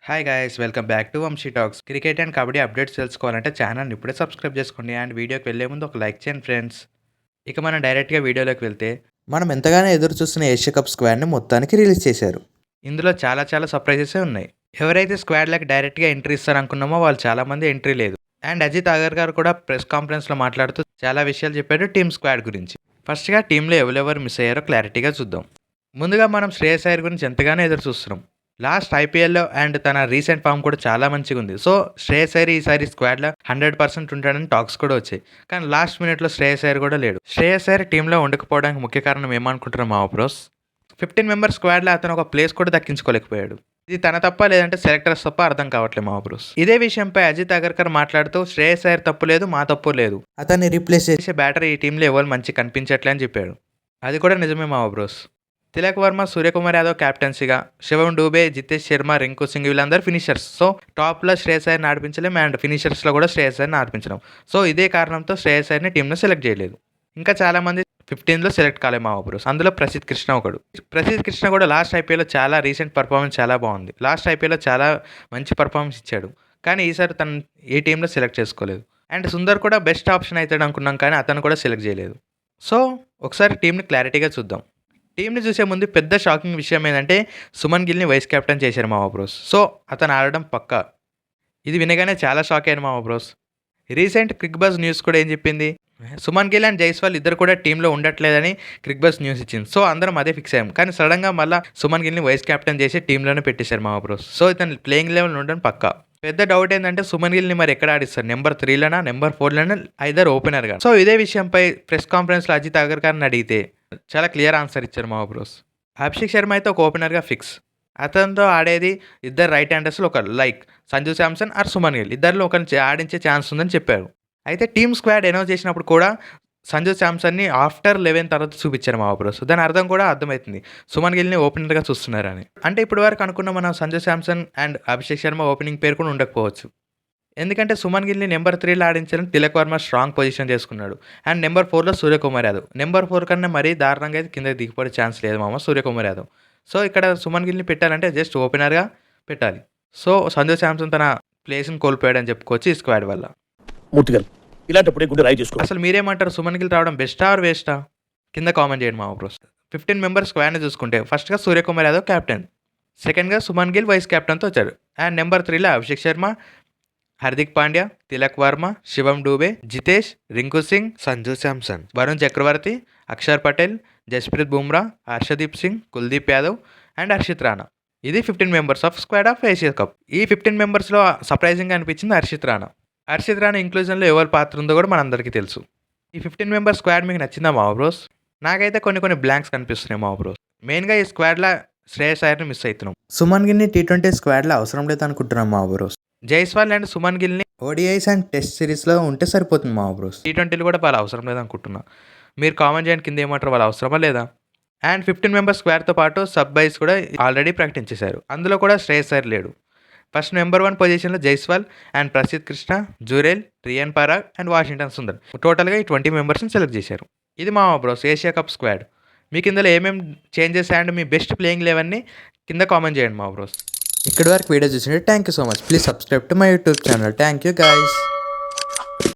Hi guys welcome back to Vamsi Talks. Cricket and kabaddi updates తెలుసుకోవాలంటే ఛానల్ని ఇప్పుడే సబ్స్క్రైబ్ చేసుకోండి అండ్ వీడియోకి వెళ్ళే ముందు ఒక లైక్ చేయండి ఫ్రెండ్స్. ఇక మనం డైరెక్ట్గా వీడియోలోకి వెళ్తే మనం ఎంతగానో ఎదురు చూస్తున్న ఏషియా కప్ స్క్వాడ్ని మొత్తానికి రిలీజ్ చేశారు. ఇందులో చాలా సర్ప్రైజెస్ ఉన్నాయి. ఎవరైతే స్క్వాడ్లకు డైరెక్ట్గా ఎంట్రీ ఇస్తారనుకున్నామో వాళ్ళు చాలామంది ఎంట్రీ లేదు. అండ్ అజిత్ అగర్కర్ కూడా ప్రెస్ కాన్ఫరెన్స్లో మాట్లాడుతూ చాలా విషయాలు చెప్పాడు టీమ్ స్క్వాడ్ గురించి. ఫస్ట్గా టీంలో ఎవరెవరు మిస్ అయ్యారో క్లారిటీగా చూద్దాం. ముందుగా మనం శ్రేయస్ అయ్యర్ గురించి ఎంతగానో ఎదురు చూస్తున్నాం. లాస్ట్ ఐపీఎల్లో అండ్ తన రీసెంట్ ఫామ్ కూడా చాలా మంచిగా ఉంది. సో శ్రేయస్ అయ్యర్ ఈసారి స్క్వాడ్లో 100% ఉంటాడని టాక్స్ కూడా వచ్చాయి. కానీ లాస్ట్ మినిట్లో శ్రేయస్ అయ్యర్ కూడా లేడు. శ్రేయస్ అయ్యర్ టీంలో ఉండకపోవడానికి ముఖ్య కారణం ఏమనుకుంటున్నాం మా బ్రోస్? 15 మెంబర్ స్క్వాడ్లో అతను ఒక ప్లేస్ కూడా దక్కించుకోలేకపోయాడు. ఇది తన తప్ప లేదంటే సెలెక్టర్స్ తప్ప అర్థం కావట్లేదు మా బ్రోస్. ఇదే విషయంపై అజిత్ అగర్కర్ మాట్లాడుతూ శ్రేయస్ అయ్యర్ తప్పు లేదు, మా తప్పు లేదు, అతన్ని రీప్లేస్ చేసే బ్యాటర్ ఈ టీంలో ఎవరు మంచి కనిపించట్లే అని చెప్పాడు. అది కూడా నిజమే మా బ్రోస్. తిలక్ వర్మ, సూర్యకుమార్ యాదవ్ క్యాప్టెన్సీగా, శివం డూబే, జితేష్ శర్మ, రింకు సింగ్ వీళ్ళందరూ ఫినిషర్స్. సో టాప్లో శ్రేయస్ అయ్యర్ని ఆడిపించలేం అండ్ ఫినిషర్స్లో కూడా శ్రేయస్ అయ్యర్ని ఆడిపించలేం. సో ఇదే కారణంతో శ్రేయస్ అయ్యర్ని టీంలో సెలెక్ట్ చేయలేదు. ఇంకా చాలామంది 15లో సెలెక్ట్ కాలే మా బ్రోస్. అందులో ప్రసిద్ధ్ కృష్ణ ఒకడు. ప్రసిద్ధ్ కృష్ణ కూడా లాస్ట్ ఐపీఎల్లో చాలా రీసెంట్ పర్ఫార్మెన్స్ చాలా బాగుంది. లాస్ట్ ఐపీఎల్లో చాలా మంచి పర్ఫార్మెన్స్ ఇచ్చాడు. కానీ ఈసారి తను ఏ టీంలో సెలెక్ట్ చేసుకోలేదు. అండ్ సుందర్ కూడా బెస్ట్ ఆప్షన్ అవుతాడు అనుకున్నాం, కానీ అతను కూడా సెలెక్ట్ చేయలేదు. సో ఒకసారి టీంని క్లారిటీగా చూద్దాం. టీంని చూసే ముందు పెద్ద షాకింగ్ విషయం ఏంటంటే సుమన్ గిల్ని వైస్ కెప్టెన్ చేశారు మా బ్రోస్. సో అతను ఆడడం పక్కా. ఇది వినగానే చాలా షాక్ అయ్యాను మా bros. Recent Crick buzz news కూడా ఏం చెప్పింది, సుమన్ గిల్ అండ్ జైస్వాల్ ఇద్దరు కూడా టీంలో ఉండట్లేదని క్రిక్ బజ్ న్యూస్ ఇచ్చింది. సో అందరం అదే ఫిక్స్ అయ్యాం. కానీ సడన్గా మళ్ళీ సుమన్ గిల్ని వైస్ కెప్టెన్ చేసి టీంలోనే పెట్టేశారు మా బ్రోస్. సో ఇతను ప్లేయింగ్ లెవెల్ ఉండడం పక్కా. పెద్ద డౌట్ ఏంటంటే సుమన్ గిల్ని మరి ఎక్కడ ఆడిస్తారు, నెంబర్ 3లోనా నెంబర్ 4లోనా, ఐదర్ ఓపెనర్గా. సో ఇదే విషయంపై ప్రెస్ కాన్ఫరెన్స్లో అజిత్ అగర్కర్ని అడిగితే చాలా క్లియర్ ఆన్సర్ ఇచ్చారు మా బ్రోస్. అభిషేక్ శర్మ అయితే ఒక ఓపెనర్గా ఫిక్స్. అతనితో ఆడేది ఇద్దరు రైట్ హ్యాండర్స్లో ఒక లైక్ సంజు శాంసన్ ఆర్ సుమన్ గిల్, ఇద్దరిలో ఒకరిని ఆడించే ఛాన్స్ ఉందని చెప్పారు. అయితే టీమ్ స్క్వాడ్ అనౌన్స్ చేసినప్పుడు కూడా సంజు శాంసన్ని ఆఫ్టర్ 11 తర్వాత చూపించారు మా బ్రోస్. దాని అర్థం కూడా అర్థమవుతుంది, సుమన్ గిల్ని ఓపెనర్గా చూస్తున్నారని. అంటే ఇప్పుడు వరకు అనుకున్న మనం సంజు శాంసన్ అండ్ అభిషేక్ శర్మ ఓపెనింగ్ పేరు కూడా ఉండకపోవచ్చు. ఎందుకంటే సుమన్ గిల్ని నెంబర్ 3లో ఆడించాలని తిలక్ వర్మ స్ట్రాంగ్ పొజిషన్ చేసుకున్నాడు. అండ్ నెంబర్ 4లో సూర్యకుమార్ యాదవ్. నెంబర్ 4 కన్నా మరీ దారుణంగా అయితే కింద దిగిపోయే ఛాన్స్ లేదు మామ సూర్యకుమార్ యాదవ్. సో ఇక్కడ సుమన్ గిల్ని పెట్టాలంటే జస్ట్ ఓపెనర్గా పెట్టాలి. సో సంజు శాంసన్ తన ప్లేస్ని కోల్పోయాడని చెప్పుకోవచ్చు ఈ స్క్వాడ్ వల్ల. ఇలాంటప్పుడే గుండె రాయి చేసుకో. అసలు మీరేమంటారు, సుమన్ గిల్ రావడం బెస్టా ఆర్ వేస్టా? కింద కామెంట్ చేయండి మా బ్రోస్. 15 మెంబర్ స్క్వాడ్ని చూసుకుంటే ఫస్ట్గా సూర్యకుమార్ యాదవ్ క్యాప్టెన్, సెకండ్గా సుమన్ గిల్ వైస్ కెప్టెన్తో వచ్చాడు. అండ్ నెంబర్ 3లో అభిషేక్ శర్మ, హార్దిక్ పాండ్యా, తిలక్ వర్మ, శివం డూబే, జితేష్, రింకు సింగ్, సంజు శాంసన్, వరుణ్ చక్రవర్తి, అక్షర్ పటేల్, జస్ప్రీత్ బుమ్రా, హర్షదీప్ సింగ్, కుల్దీప్ యాదవ్ అండ్ హర్షిత్ రాణా. ఇది 15 members of squad of Asia cup. ఈ 15 మెంబర్స్లో సర్ప్రైజింగ్గా అనిపించింది హర్షిత్ రాణా. హర్షిత్ రాణా ఇంక్లూజన్లో ఎవరి పాత్ర ఉందో కూడా మనందరికీ తెలుసు. ఈ 15 మెంబర్ స్క్వాడ్ మీకు నచ్చిందా మా బ్రోస్? నాకైతే కొన్ని బ్లాంక్స్ కనిపిస్తున్నాయి మా బ్రోస్. మెయిన్గా ఈ స్క్వాడ్లో శ్రేయస్ అయ్యర్ని మిస్ అవుతున్నాం. సుమన్ గిల్ని T20 స్క్వాడ్లో అవసరం లేదు అనుకుంటున్నాం మా బ్రోస్. జైస్వాల్ అండ్ సుమన్ గిల్ని ODIs అండ్ టెస్ట్ సిరీస్లో ఉంటే సరిపోతుంది మా బ్రోస్. T20లో కూడా వాళ్ళు అవసరం లేదనుకుంటున్నా. మీరు కామెంట్ చేయండి కింద ఏమంటారు, వాళ్ళు అవసరమా లేదా? అండ్ 15 మెంబర్ స్క్వాడ్తో పాటు సబ్ బైస్ కూడా ఆల్రెడీ ప్రకటించేశారు. అందులో కూడా శ్రేయస్ అయ్యర్ లేడు. ఫస్ట్ నెంబర్ 1 పొజిషన్లో Jaiswal and Prasidh Krishna, Jurel, Riyan Parag and Washington Sundar. టోటల్గా ఈ 20 మెంబర్స్ని సెలెక్ట్ చేశారు. ఇది మా బ్రోస్ ఏషియా కప్ స్క్వాడ్. మీకు ఇందులో ఏమేమి చేంజెస్ అండ్ మీ బెస్ట్ ప్లేయింగ్ లెవెన్ని కింద కామెంట్ చేయండి మా బ్రోస్. ఇక్కడి వరకు వీడియో చూసినట్టు thank you so much. Please subscribe to my YouTube channel. Thank you guys.